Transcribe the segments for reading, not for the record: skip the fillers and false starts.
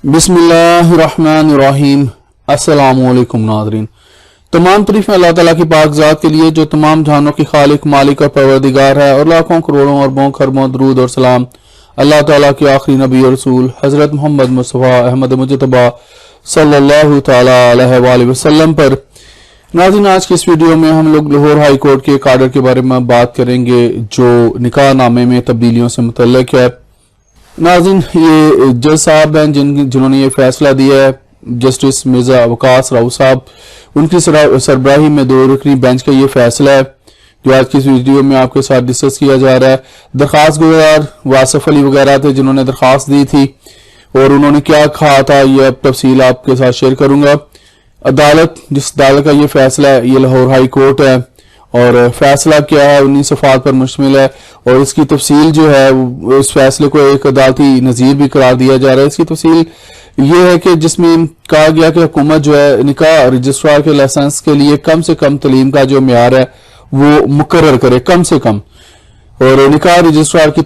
बिस्मिल्लाहिर्रहमानिर्रहीम। अस्सलामुअलैकुम नाज़रीन। तमाम तारीफ़ें अल्लाह ताला की पाक ज़ात के लिए जो तमाम जहानों की खालिक मालिक और परवरदिगार है, और लाखों करोड़ों अरबों खरबों दरूद और सलाम अल्लाह ताला के आखिरी नबी और रसूल हज़रत मोहम्मद मुस्तफ़ा अहमद मुजतबा सल्लल्लाहु ताला अलैहि वसल्लम पर। नाज़रीन, आज की इस वीडियो में हम लोग लाहौर हाई कोर्ट के एक आर्डर के बारे में बात करेंगे जो निकाह नामे में तब्दीलियों से मुतल्लिक है। नाज़रीन, ये जज साहब हैं जिन्होंने ये फैसला दिया है, जस्टिस मिर्जा वकास राव साहब, उनकी सरबराही में 2 रुकनी बेंच का ये फैसला है जो आज की इस वीडियो में आपके साथ डिस्कस किया जा रहा है। दरखास्त गुजार वासिफ अली वगैरह थे जिन्होंने दरखास्त दी थी, और उन्होंने क्या कहा था ये अब तफसील आपके साथ शेयर करूंगा। अदालत, जिस अदालत का ये फैसला है, ये लाहौर हाई कोर्ट है, और फैसला क्या है 19 सफ़ात पर मुश्तमिल है, और इसकी तफसील जो है इस फैसले को एक अदालती नज़ीर भी करार दिया जा रहा है। इसकी तफसील ये है कि जिसमें कहा गया कि हुकूमत जो है निकाह रजिस्ट्रार के लाइसेंस के लिए कम से कम तलीम का जो म्यार है वो मुकर्रर करे, कम से कम, और निकाह रजिस्ट्रार की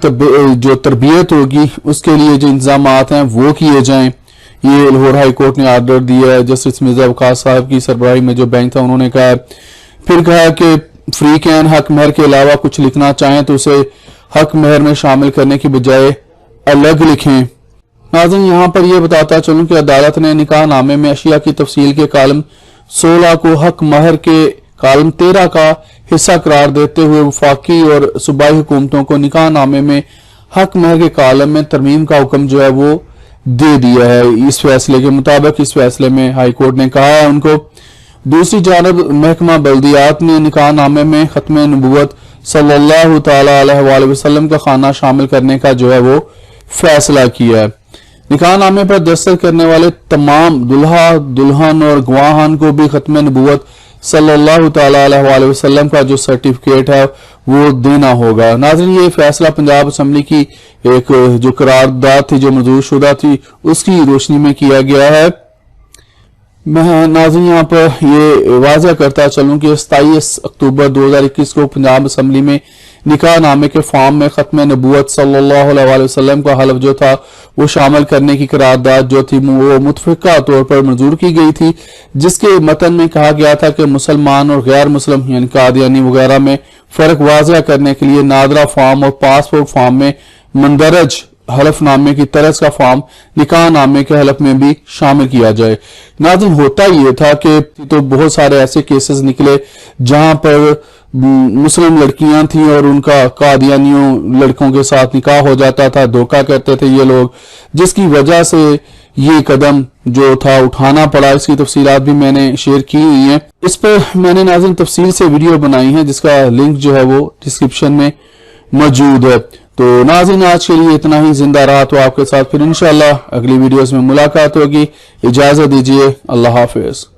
जो तरबियत होगी उसके लिए जो इंतजामात हैं वो किए जाएं। ये लाहौर हाई कोर्ट ने आर्डर दिया है। जस्टिस मिर्जा वकास साहब की सरबराही में जो बेंच था उन्होंने कहा, फिर कहा कि फ्री कैन हक महर के अलावा कुछ लिखना चाहें तो उसे हक महर में शामिल करने की बजाय अलग लिखें। नाज़रीन, यहाँ पर यह बताता चलूं कि अदालत ने निकाह नामे में अशिया की तफसील के कालम 16 को हक महर के कालम 13 का हिस्सा करार देते हुए वफाकी और सूबाई हुकूमतों को निकाह नामे में हक महर के कालम में तरमीम का हुक्म जो है वो दे दिया है। इस फैसले के मुताबिक इस फैसले में हाई कोर्ट ने कहा है उनको। दूसरी जानब महकमा बल्दियात ने निकाह नामे में खत्म नबूवत सल्लल्लाहु ताला अलैहि वसल्लम का खाना शामिल करने का जो है वो फैसला किया है। निकाह नामे पर दस्तखत करने वाले तमाम दुल्हा दुल्हन और गवाहान को भी खत्म नबूवत सल्लल्लाहु ताला अलैहि वसल्लम का जो सर्टिफिकेट है वो देना होगा। नाज़रीन, ये फैसला पंजाब असम्बली की एक जो करारदाद थी जो मंजूर शुदा थी उसकी रोशनी में किया गया है। मैं नाज़रीन यहाँ पर ये वाज़ह करता चलूं कि 27 अक्टूबर 2021 को पंजाब असम्बली में निकाह नामे के फॉर्म में खत्म नबूवत सल्लल्लाहु अलैहि वसल्लम का हलफ जो था वो शामिल करने की करारदाद जो थी वो मुतफ़िक़ा तौर पर मंजूर की गई थी, जिसके मतन में कहा गया था कि मुसलमान और गैर मुस्लिम यानी कादियानी वगैरह में फ़र्क वाज़ह करने के लिए नादरा फॉर्म और पासपोर्ट फॉर्म में मंदरज हलफनामे की तरह का फॉर्म निकाह नामे के हलफ में भी शामिल किया जाए। नाज़रीन, होता ये था कि तो बहुत सारे ऐसे केसेस निकले जहां पर मुस्लिम लड़कियां थी और उनका कादियानियों लड़कों के साथ निकाह हो जाता था, धोखा करते थे ये लोग, जिसकी वजह से ये कदम जो था उठाना पड़ा। इसकी तफसीलात भी मैंने शेयर की हुई है। इस पर मैंने नाज़रीन तफसील से वीडियो बनाई है जिसका लिंक जो है वो डिस्क्रिप्शन में मौजूद है। तो नाज़रीन, आज के लिए इतना ही। जिंदा रहा तो आपके साथ फिर इंशाअल्लाह अगली वीडियोस में मुलाकात होगी। इजाजत दीजिए। अल्लाह हाफिज।